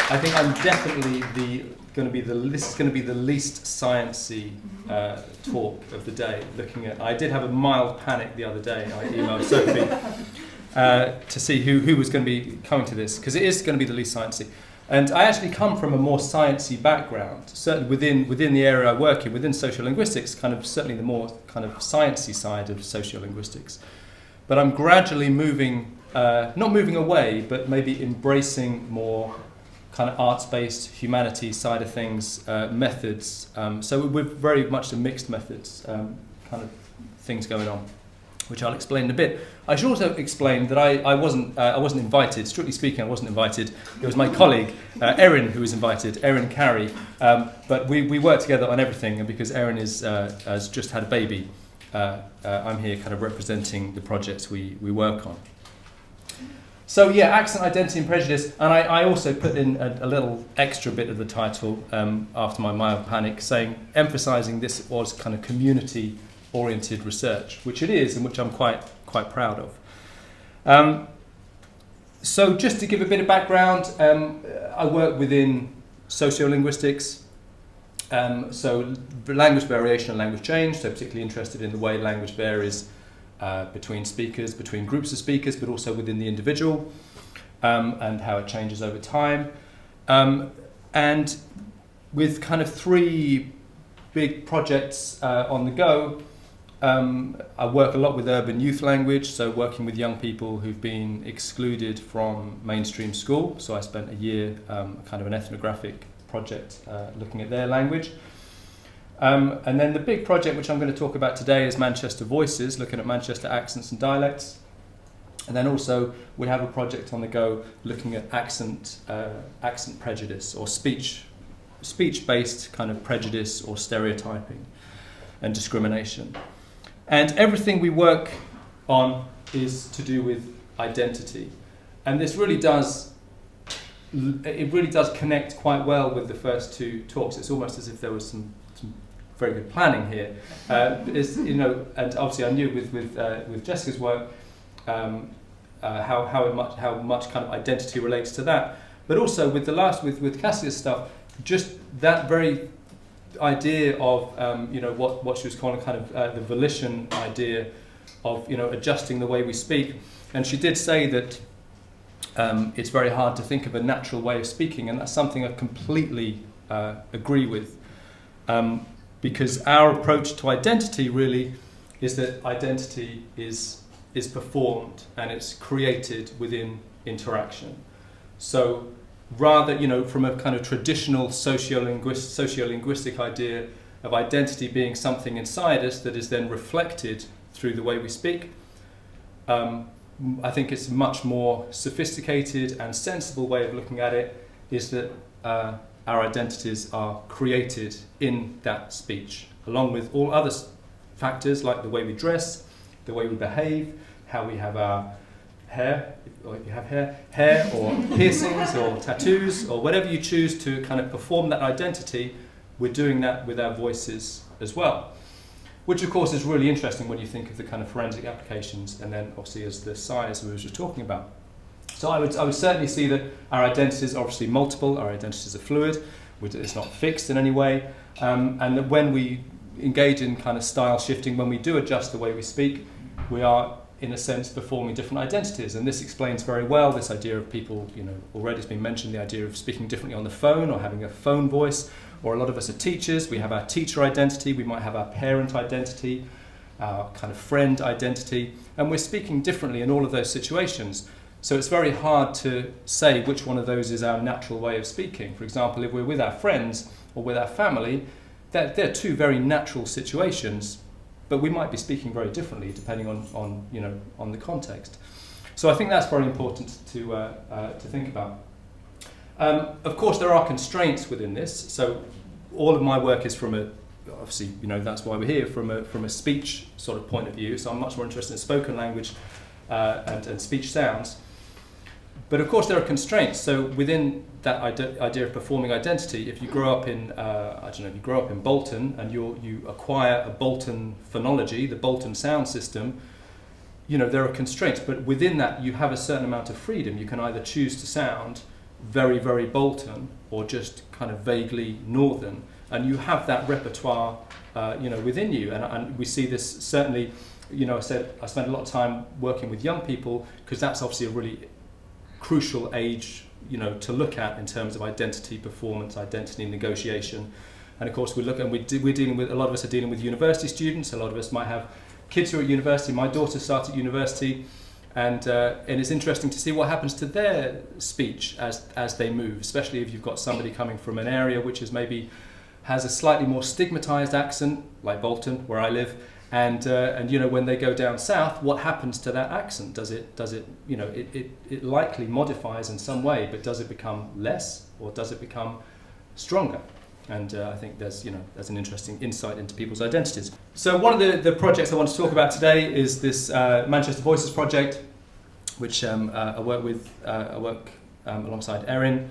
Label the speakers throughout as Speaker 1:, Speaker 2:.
Speaker 1: I think I'm definitely this is going to be the least sciencey talk of the day. I did have a mild panic the other day. I emailed Sophie to see who was going to be coming to this, because it is going to be the least sciencey. And I actually come from a more sciencey background, certainly within the area I work in, within sociolinguistics, certainly the more kind of sciencey side of sociolinguistics. But I'm gradually not moving away, but maybe embracing more kind of arts-based, humanities side of things, methods. So we're very much a mixed methods kind of things going on, which I'll explain in a bit. I should also explain that I wasn't invited. Strictly speaking, I wasn't invited. It was my colleague, Erin, who was invited, Erin Carey. But we work together on everything, and because Erin has just had a baby, I'm here kind of representing the projects we work on. So yeah, accent, identity and prejudice, and I also put in a little extra bit of the title after my mild panic, emphasising this was kind of community-oriented research, which it is, and which I'm quite proud of. So just to give a bit of background, I work within sociolinguistics, so language variation and language change, so particularly interested in the way language varies between speakers, between groups of speakers, but also within the individual, and how it changes over time. And with kind of 3 big projects on the go, I work a lot with urban youth language, so working with young people who've been excluded from mainstream school. So I spent a year, kind of an ethnographic project, looking at their language. And then the big project which I'm going to talk about today is Manchester Voices, looking at Manchester accents and dialects. And then also we have a project on the go looking at accent prejudice, or speech-based kind of prejudice or stereotyping and discrimination. And everything we work on is to do with identity. And this really does connect quite well with the first 2 talks. It's almost as if there was some very good planning here. And obviously I knew with Jessica's work how much kind of identity relates to that, but also with Cassia's stuff, just that very idea of what she was calling kind of the volition idea of adjusting the way we speak. And she did say that it's very hard to think of a natural way of speaking, and that's something I completely agree with. Because our approach to identity really is that identity is performed and it's created within interaction. So rather, from a kind of traditional sociolinguistic idea of identity being something inside us that is then reflected through the way we speak, I think it's a much more sophisticated and sensible way of looking at it is that our identities are created in that speech, along with all other factors like the way we dress, the way we behave, how we have our hair, or if you have hair or piercings or tattoos or whatever you choose to kind of perform that identity. We're doing that with our voices as well, which of course is really interesting when you think of the kind of forensic applications, and then obviously as the science we were just talking about. So I would certainly see that our identities are obviously multiple, our identities are fluid, it's not fixed in any way, and that when we engage in kind of style shifting, when we do adjust the way we speak, we are in a sense performing different identities. And this explains very well this idea of people, already it's been mentioned, the idea of speaking differently on the phone or having a phone voice, or a lot of us are teachers, we have our teacher identity, we might have our parent identity, our kind of friend identity, and we're speaking differently in all of those situations. So it's very hard to say which one of those is our natural way of speaking. For example, if we're with our friends or with our family, they're 2 very natural situations, but we might be speaking very differently depending on the context. So I think that's very important to think about. Of course, there are constraints within this. So all of my work is from obviously, that's why we're here, from a speech sort of point of view. So I'm much more interested in spoken language and speech sounds. But of course there are constraints. So within that idea of performing identity, if you grow up in, you grow up in Bolton and you acquire a Bolton phonology, the Bolton sound system, there are constraints. But within that you have a certain amount of freedom. You can either choose to sound very, very Bolton or just kind of vaguely northern, and you have that repertoire within you. And we see this certainly, I said I spent a lot of time working with young people because that's obviously a really crucial age, to look at in terms of identity performance, identity negotiation. And of course we're dealing with, a lot of us are dealing with university students, a lot of us might have kids who are at university. My daughter started university, and it's interesting to see what happens to their speech as they move, especially if you've got somebody coming from an area which is maybe has a slightly more stigmatized accent, like Bolton, where I live, and when they go down south, what happens to that accent? Does it it likely modifies in some way, but does it become less or does it become stronger? And I think there's an interesting insight into people's identities. So one of the projects I want to talk about today is this Manchester Voices project, which I work alongside Erin.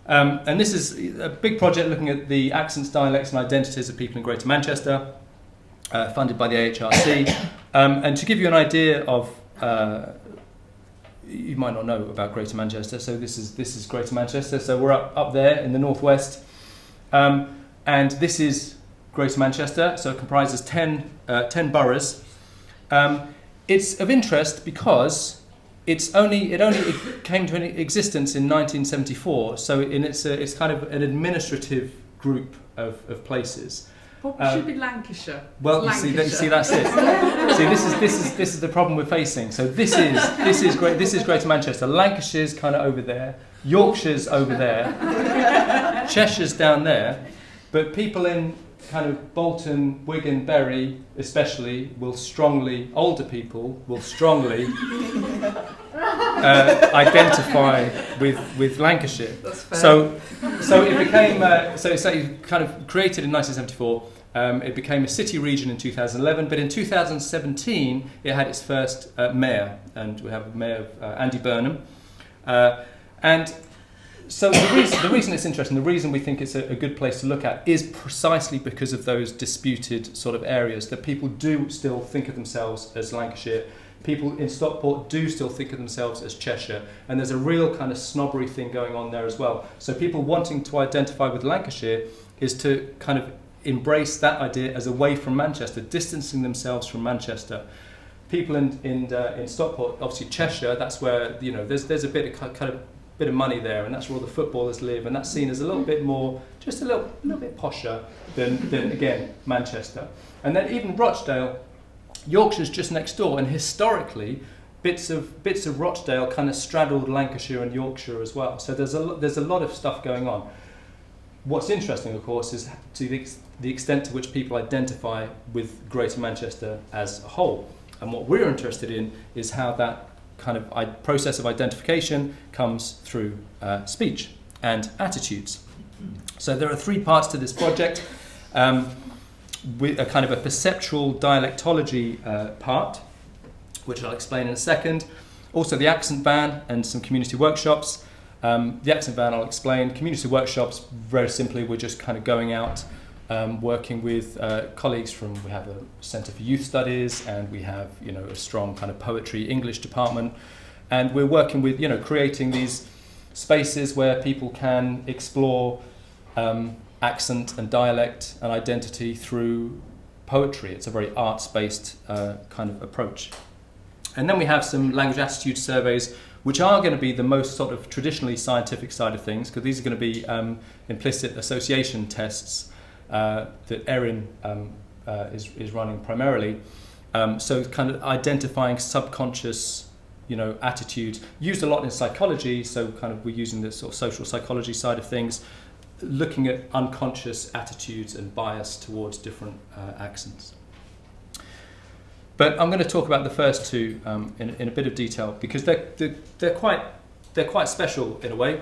Speaker 1: And this is a big project looking at the accents, dialects and identities of people in Greater Manchester, funded by the AHRC. And to give you an idea of, you might not know about Greater Manchester, so this is Greater Manchester. So we're up there in the northwest. And this is Greater Manchester, so it comprises 10 boroughs. It's of interest because it came to an existence in 1974, so it's kind of an administrative group of places.
Speaker 2: Probably should be Lancashire.
Speaker 1: Well,
Speaker 2: Lancashire.
Speaker 1: See, that's it. See, this is the problem we're facing. So this is Greater Manchester. Lancashire's kind of over there. Yorkshire's over there. Cheshire's down there. But people in kind of Bolton, Wigan, Bury, especially, older people will strongly identify with Lancashire.
Speaker 2: That's fair.
Speaker 1: So it became so kind of created in 1974. It became a city region in 2011, but in 2017 it had its first mayor, and we have Mayor Andy Burnham. And so the reason it's interesting, the reason we think it's a good place to look at is precisely because of those disputed sort of areas that people do still think of themselves as Lancashire. People in Stockport do still think of themselves as Cheshire, and there's a real kind of snobbery thing going on there as well. So people wanting to identify with Lancashire is to kind of embrace that idea as away from Manchester, distancing themselves from Manchester. People in Stockport, obviously Cheshire, that's where there's a bit of money there, and that's where all the footballers live, and that's seen as a little bit more, just a little bit posher than again Manchester. And then even Rochdale, Yorkshire's just next door, and historically bits of Rochdale kind of straddled Lancashire and Yorkshire as well. So there's a lot of stuff going on. What's interesting, of course, is to the extent to which people identify with Greater Manchester as a whole. And what we're interested in is how that kind of process of identification comes through speech and attitudes. So there are 3 parts to this project, with a kind of a perceptual dialectology part, which I'll explain in a second. Also the accent van and some community workshops. The accent van I'll explain. Community workshops, very simply, we're just kind of going out, working with colleagues we have a Centre for Youth Studies, and we have a strong kind of poetry English department, and we're working with creating these spaces where people can explore accent and dialect and identity through poetry. It's a very arts-based kind of approach. And then we have some language attitude surveys, which are going to be the most sort of traditionally scientific side of things, because these are going to be implicit association tests that Erin is running primarily. So kind of identifying subconscious, attitudes, used a lot in psychology. So kind of we're using the sort of social psychology side of things, looking at unconscious attitudes and bias towards different accents. But I'm going to talk about the first 2 in a bit of detail, because they're quite special in a way.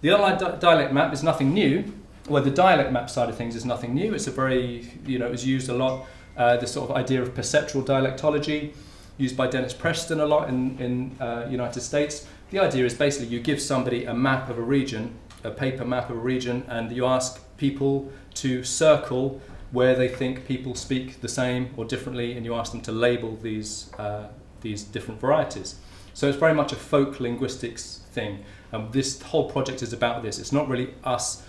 Speaker 1: The online dialect map is nothing new. Well, the dialect map side of things is nothing new. It's a very, it's used a lot. The sort of idea of perceptual dialectology, used by Dennis Preston a lot in United States. The idea is basically you give somebody a map of a region, a paper map of a region, and you ask people to circle where they think people speak the same or differently, and you ask them to label these different varieties. So it's very much a folk linguistics thing. This whole project is about this. It's not really us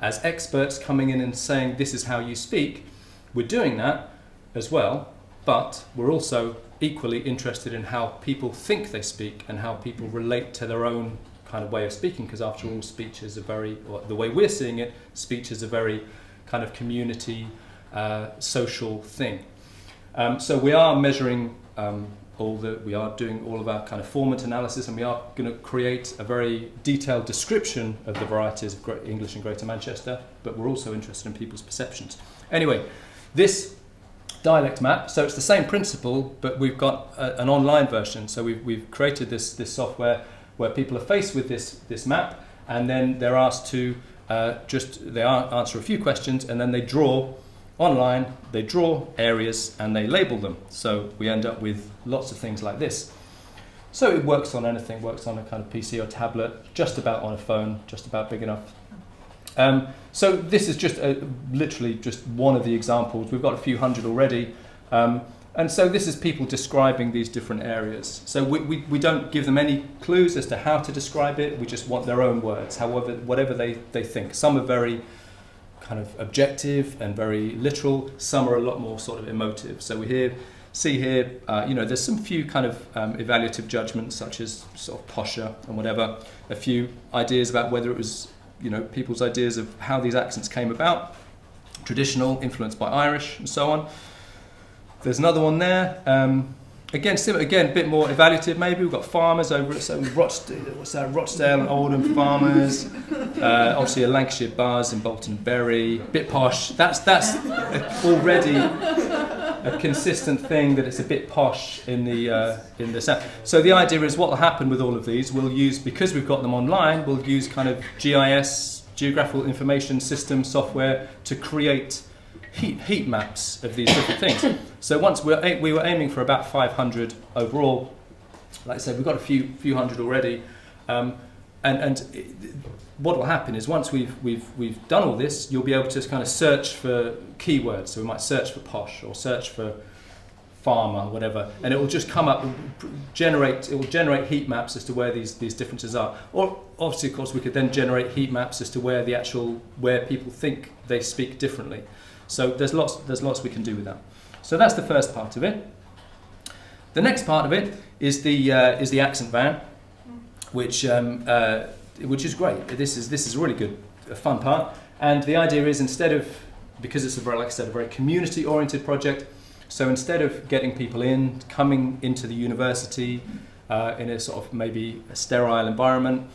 Speaker 1: as experts coming in and saying this is how you speak. We're doing that as well, but we're also equally interested in how people think they speak and how people relate to their own kind of way of speaking, because after all, speech is a very, or the way we're seeing it, speech is a very kind of community, social thing. So we are measuring we are doing all of our kind of formant analysis, and we are going to create a very detailed description of the varieties of English in Greater Manchester, but we're also interested in people's perceptions. Anyway, this dialect map, so it's the same principle, but we've got an online version. So we've created this software where people are faced with this map, and then they're asked to answer a few questions, and then they draw online, they draw areas and they label them. So we end up with lots of things like this. So it works on anything, works on a kind of PC or tablet, just about on a phone, just about big enough. So this is just literally just one of the examples. We've got a few hundred already. And so this is people describing these different areas. So we don't give them any clues as to how to describe it. We just want their own words, however, whatever they think. Some are very kind of objective and very literal. Some are a lot more sort of emotive. So we see here, there's some few kind of evaluative judgments, such as sort of posher and whatever. A few ideas about whether it was, people's ideas of how these accents came about. Traditional, influenced by Irish, and so on. There's another one there. Again, a bit more evaluative maybe. We've got farmers over at Rochdale and Oldham farmers. Obviously a Lancashire buzz in Bolton Bury. Bit posh. That's already a consistent thing, that it's a bit posh in the sound. So the idea is what will happen with all of these, we'll use, because we've got them online, we'll use kind of GIS, Geographical Information System software, to create heat maps of these different things. So once we were aiming for about 500 overall. Like I said, we've got a few hundred already, and what will happen is once we've done all this, you'll be able to kind of search for keywords. So we might search for posh or search for farmer, whatever, and it will just come up, it will generate heat maps as to where these differences are. Or obviously, of course, we could then generate heat maps as to where people think they speak differently. So there's lots we can do with that. So that's the first part of it. The next part of it is the accent van, which is great. This is really good, a fun part. And the idea is, because it's a very community-oriented project, so instead of getting people coming into the university in a sort of maybe a sterile environment,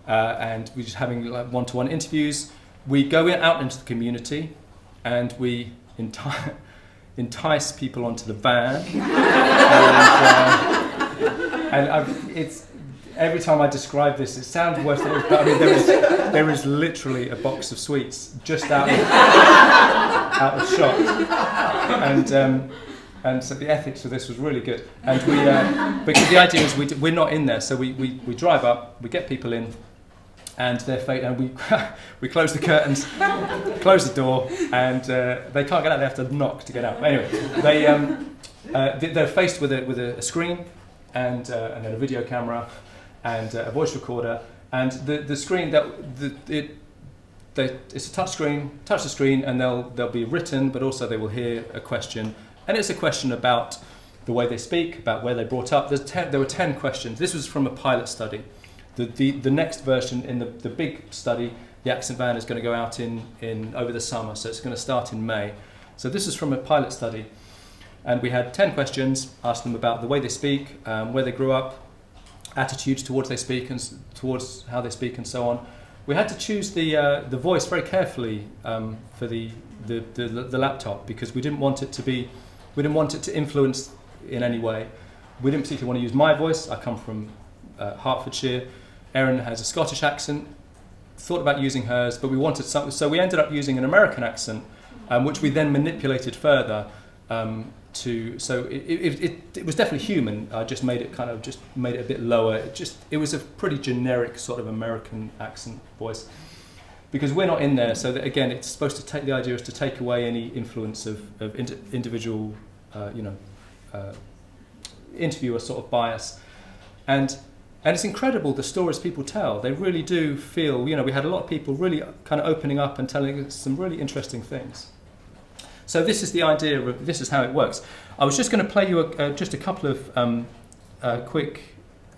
Speaker 1: and we're just having like one-to-one interviews, we go out into the community. And we entice people onto the van, it's every time I describe this, it sounds worse than it is. But I mean, there is literally a box of sweets just out of shot, and so the ethics of this was really good. And because the idea is we're not in there, so we drive up, we get people in. And we close the curtains, close the door, and they can't get out. They have to knock to get out. Anyway, they're faced with a screen, and then a video camera, and a voice recorder, and the screen it's a touch screen. Touch the screen, and they'll be written, but also they will hear a question, and it's a question about the way they speak, about where they brought up. There were 10 questions. This was from a pilot study. The next version in the big study, the accent van, is going to go out in over the summer, so it's going to start in May. So this is from a pilot study, and we had 10 questions, asked them about the way they speak, where they grew up, attitudes towards they speak and towards how they speak, and so on. We had to choose the voice very carefully for the laptop, because we didn't want it to influence in any way. We didn't particularly want to use my voice. I come from Hertfordshire. Erin has a Scottish accent. Thought about using hers, but we wanted something, so we ended up using an American accent, which we then manipulated further so it was definitely human. I just made it a bit lower. It was a pretty generic sort of American accent voice, because we're not in there. So that, again, it's supposed to take, the idea is to take away any influence of individual interviewer sort of bias. And it's incredible the stories people tell. They really do feel, we had a lot of people really kind of opening up and telling us some really interesting things. So this is the idea of, this is how it works. I was just going to play you just a couple of quick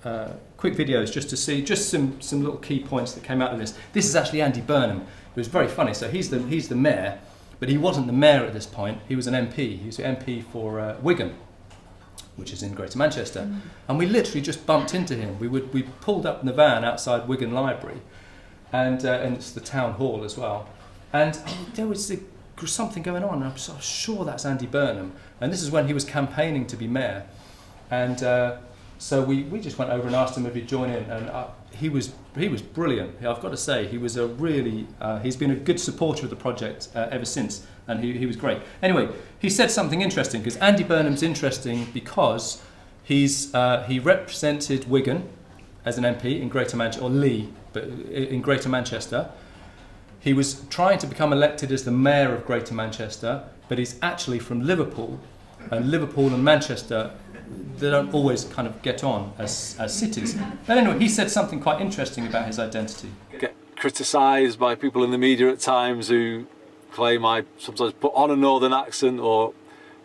Speaker 1: videos just to see just some little key points that came out of this. This is actually Andy Burnham. It was very funny. So he's the mayor, but he wasn't the mayor at this point. He was an MP. He was an MP for Wigan, which is in Greater Manchester, and we literally just bumped into him. We pulled up in the van outside Wigan Library, and it's the town hall as well. And there was something going on. And I'm sure that's Andy Burnham, and this is when he was campaigning to be mayor. And so we just went over and asked him if he'd join in, and he was brilliant. I've got to say, he was he's been a good supporter of the project ever since. And he was great. Anyway, he said something interesting, because Andy Burnham's interesting because he represented Wigan as an MP in Greater Manchester, or Lee, but in Greater Manchester. He was trying to become elected as the mayor of Greater Manchester, but he's actually from Liverpool, and Liverpool and Manchester, they don't always kind of get on as cities. But anyway, he said something quite interesting about his identity.
Speaker 3: Get criticised by people in the media at times who claim I sometimes put on a northern accent, or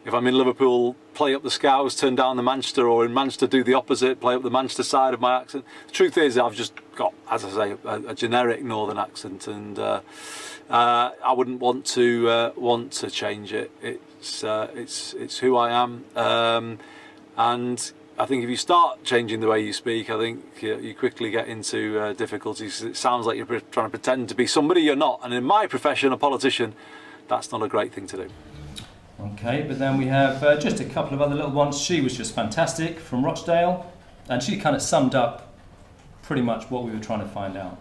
Speaker 3: if I'm in Liverpool, play up the Scouse, turn down the Manchester, or in Manchester do the opposite, play up the Manchester side of my accent. The truth is I've just got, as I say, a generic northern accent, and I wouldn't want to change it. It's who I am, and I think if you start changing the way you speak, I think you quickly get into difficulties. It sounds like you're trying to pretend to be somebody you're not. And in my profession, a politician, that's not a great thing to do.
Speaker 1: Okay, but then we have just a couple of other little ones. She was just fantastic, from Rochdale, and she kind of summed up pretty much what we were trying to find out.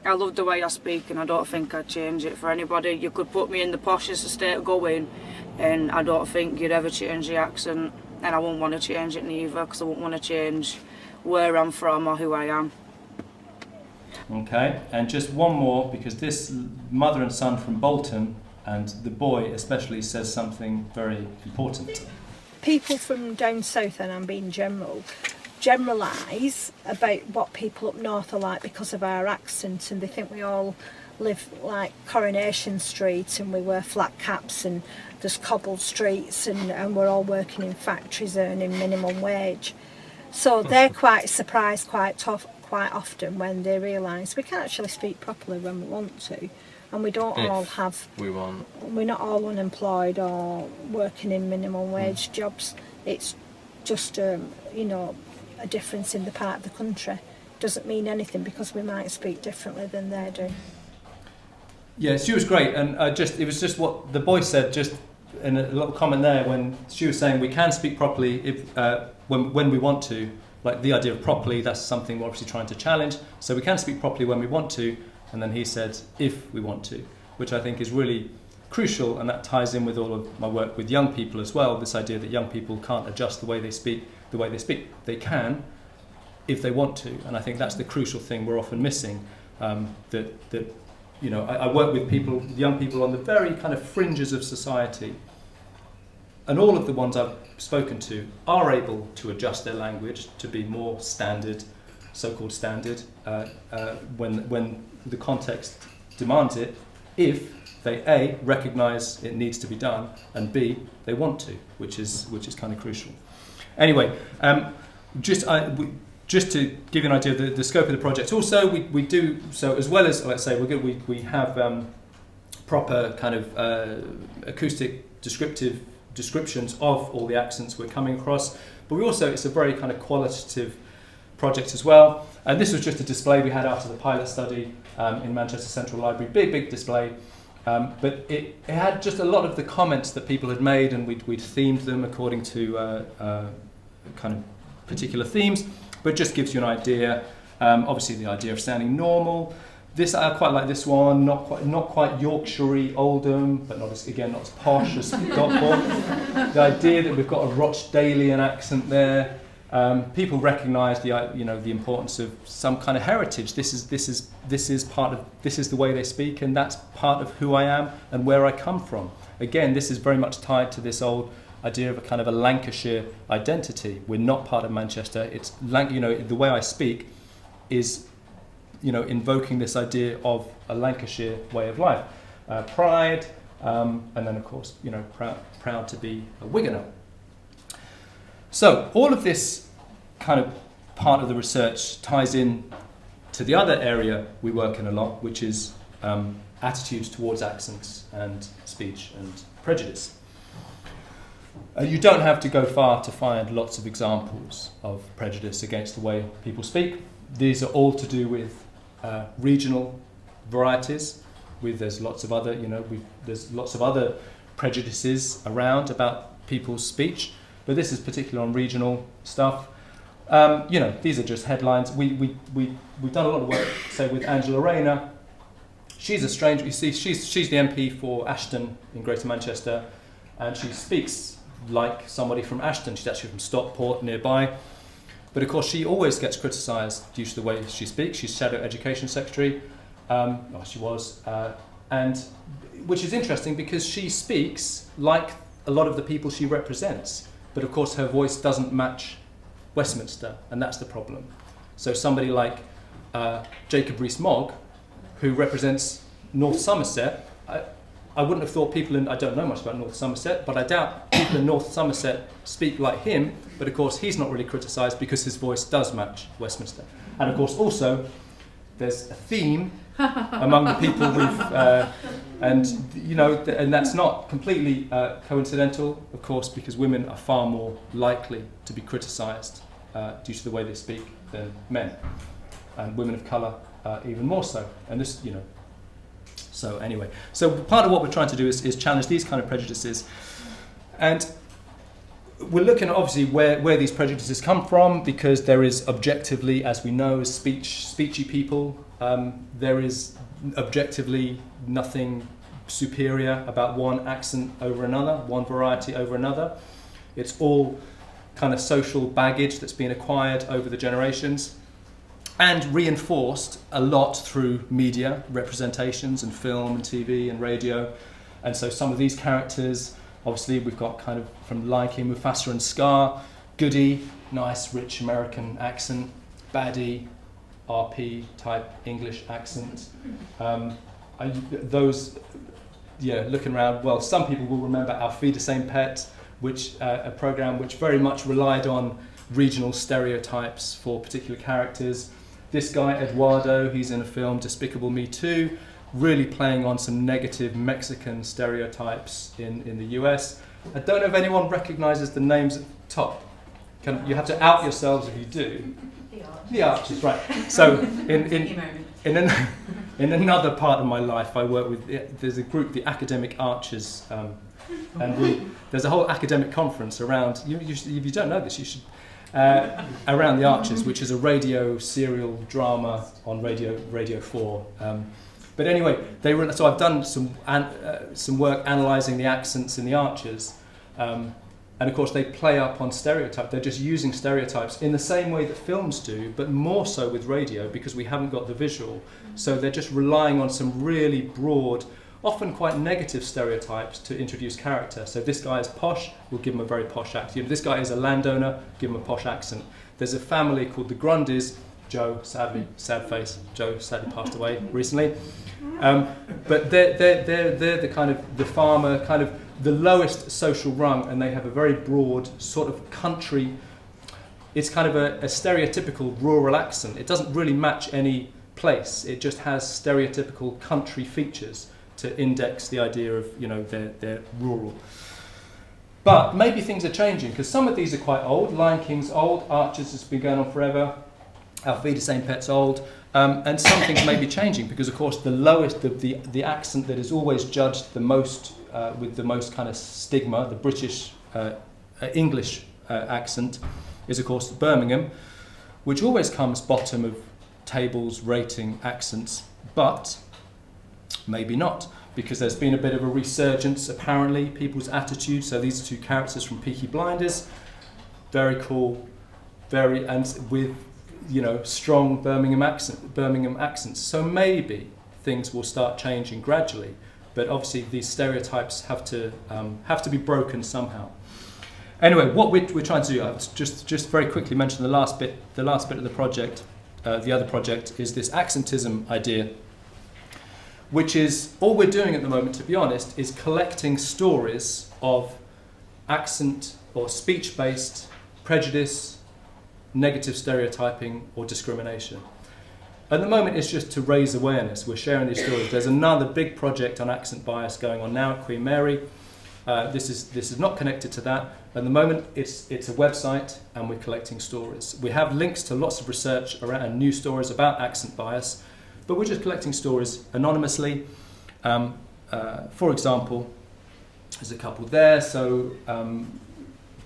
Speaker 4: I love the way I speak, and I don't think I'd change it for anybody. You could put me in the poshest estate going, and I don't think you'd ever change the accent. And I wouldn't want to change it neither, because I wouldn't want to change where I'm from or who I am.
Speaker 1: Okay, and just one more, because this mother and son from Bolton, and the boy especially, says something very important.
Speaker 5: People from down south, and I'm being generalise about what people up north are like because of our accent, and they think we all live like Coronation Street and we wear flat caps and there's cobbled streets and we're all working in factories earning minimum wage. So they're quite surprised quite often when they realise we can actually speak properly when we want to, and we don't all have, we're not all unemployed or working in minimum wage jobs. It's just a difference in the part of the country. Doesn't mean anything because we might speak differently than they do.
Speaker 1: Yeah, she was great, and it was just what the boy said, just in a little comment there, when she was saying we can speak properly if when we want to. Like the idea of properly, that's something we're obviously trying to challenge. So we can speak properly when we want to, and then he said if we want to, which I think is really crucial, and that ties in with all of my work with young people as well. This idea that young people can't adjust the way they speak. They can if they want to, and I think that's the crucial thing we're often missing. I work with young people on the very kind of fringes of society, and all of the ones I've spoken to are able to adjust their language to be more standard, so-called standard, when the context demands it, if they A, recognise it needs to be done, and B, they want to, which is kind of crucial. Anyway, just to give you an idea of the scope of the project. Also, we do, so as well as, let's say, we have proper kind of acoustic descriptions of all the accents we're coming across, but it's a very kind of qualitative project as well. And this was just a display we had after the pilot study in Manchester Central Library, big display. But it had just a lot of the comments that people had made, and we'd themed them according to kind of particular themes, but just gives you an idea. Obviously the idea of sounding normal. This I quite like this one, not quite Yorkshire Oldham, but not as posh as Stockport. The idea that we've got a Rochdalian accent there. People recognise the importance of some kind of heritage. This is the way they speak, and that's part of who I am and where I come from. Again, this is very much tied to this old idea of a kind of a Lancashire identity. We're not part of Manchester. It's the way I speak is, invoking this idea of a Lancashire way of life, pride, and then of course, proud to be a Wiganer. So all of this kind of part of the research ties in to the other area we work in a lot, which is attitudes towards accents and speech and prejudice. You don't have to go far to find lots of examples of prejudice against the way people speak. These are all to do with regional varieties. There's lots of other, there's lots of other prejudices around about people's speech, but this is particularly on regional stuff. These are just headlines. We've done a lot of work, say, with Angela Rayner. She's a stranger. You see, she's the MP for Ashton in Greater Manchester, and she speaks like somebody from Ashton. She's actually from Stockport nearby. But of course, she always gets criticised due to the way she speaks. She's Shadow Education Secretary. She was. And which is interesting because she speaks like a lot of the people she represents. But of course, her voice doesn't match Westminster, and that's the problem. So somebody like Jacob Rees-Mogg, who represents North Somerset, I wouldn't have thought I don't know much about North Somerset, but I doubt people in North Somerset speak like him, but of course he's not really criticised because his voice does match Westminster. And of course also, there's a theme among the people and that's not completely coincidental, of course, because women are far more likely to be criticised due to the way they speak than men, and women of colour even more so. And this, so anyway, so part of what we're trying to do is challenge these kind of prejudices, and we're looking at obviously where these prejudices come from, because there is objectively, as we know, as speechy people, there is objectively nothing superior about one accent over another, one variety over another. It's all kind of social baggage that's been acquired over the generations and reinforced a lot through media representations and film and TV and radio. And so some of these characters, obviously we've got kind of from Lion King, Mufasa and Scar, Goody, nice rich American accent, baddie, RP type English accent. Looking around, well, some people will remember Auf Wiedersehen Pet, which a program which very much relied on regional stereotypes for particular characters. This guy, Eduardo, he's in a film, Despicable Me 2, really playing on some negative Mexican stereotypes in the US. I don't know if anyone recognises the names at the top. You have to out yourselves if you do. The Archers, right. So in another part of my life, I work with, there's a group, the Academic Archers, and there's a whole academic conference around, if you don't know this, you should, around the Archers, which is a radio serial drama on Radio 4. But anyway, so I've done some work analysing the accents in the Archers, and of course they play up on stereotype. They're just using stereotypes in the same way that films do, but more so with radio because we haven't got the visual. So they're just relying on some really broad, often quite negative stereotypes to introduce character. So this guy is posh, we'll give him a very posh accent. This guy is a landowner, give him a posh accent. There's a family called the Grundys. Joe, sadly, sad face. Joe sadly passed away recently. But they're the kind of the farmer, kind of the lowest social rung, and they have a very broad sort of country. It's kind of a stereotypical rural accent. It doesn't really match any place. It just has stereotypical country features to index the idea of, they're rural. But maybe things are changing because some of these are quite old. Lion King's old. Archers has been going on forever. Auf Wiedersehen Pet's old. And some things may be changing because, of course, the lowest, the accent that is always judged the most, with the most kind of stigma, the British English accent, is, of course, Birmingham, which always comes bottom of tables rating accents, but maybe not, because there's been a bit of a resurgence, apparently, people's attitudes. So these are two characters from Peaky Blinders, very cool, and with strong Birmingham accents. So maybe things will start changing gradually, but obviously these stereotypes have to be broken somehow. Anyway, what we're trying to do, I'll just very quickly mention the last bit of the project. The other project is this accentism idea, which is all we're doing at the moment, to be honest, is collecting stories of accent or speech-based prejudice, negative stereotyping, or discrimination. At the moment, it's just to raise awareness. We're sharing these stories. There's another big project on accent bias going on now at Queen Mary. This is not connected to that. At the moment, it's a website, and we're collecting stories. We have links to lots of research around and new stories about accent bias, but we're just collecting stories anonymously. For example, there's a couple there. So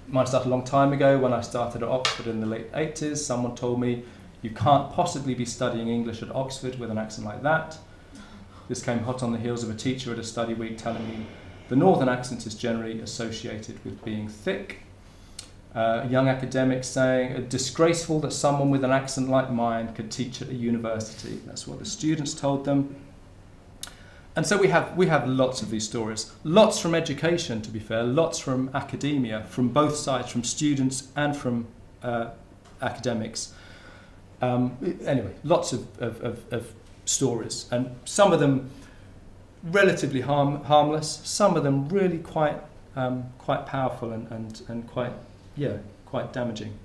Speaker 1: mine started a long time ago when I started at Oxford in the late 80s. Someone told me, you can't possibly be studying English at Oxford with an accent like that. This came hot on the heels of a teacher at a study week telling me the northern accent is generally associated with being thick. A young academic saying, disgraceful that someone with an accent like mine could teach at a university. That's what the students told them. And so we have lots of these stories. Lots from education, to be fair, lots from academia, from both sides, from students and from academics. Anyway, lots of stories, and some of them relatively harmless, some of them really quite powerful and quite damaging.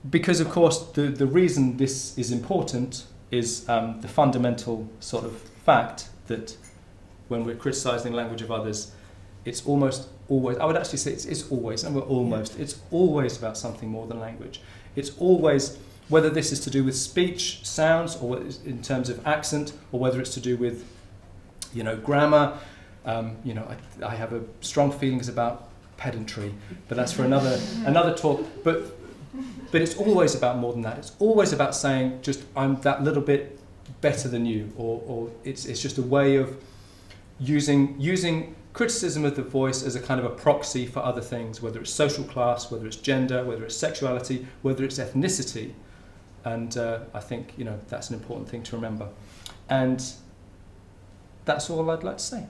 Speaker 1: Because of course the reason this is important is the fundamental sort of fact that when we're criticising the language of others, it's almost always, I would actually say it's always, and it's always about something more than language. It's always, whether this is to do with speech, sounds, or in terms of accent, or whether it's to do with, grammar. I have strong feelings about pedantry, but that's for another talk. But it's always about more than that. It's always about saying, just I'm that little bit better than you, or it's just a way of using criticism of the voice as a kind of a proxy for other things, whether it's social class, whether it's gender, whether it's sexuality, whether it's ethnicity. And I think that's an important thing to remember. And that's all I'd like to say.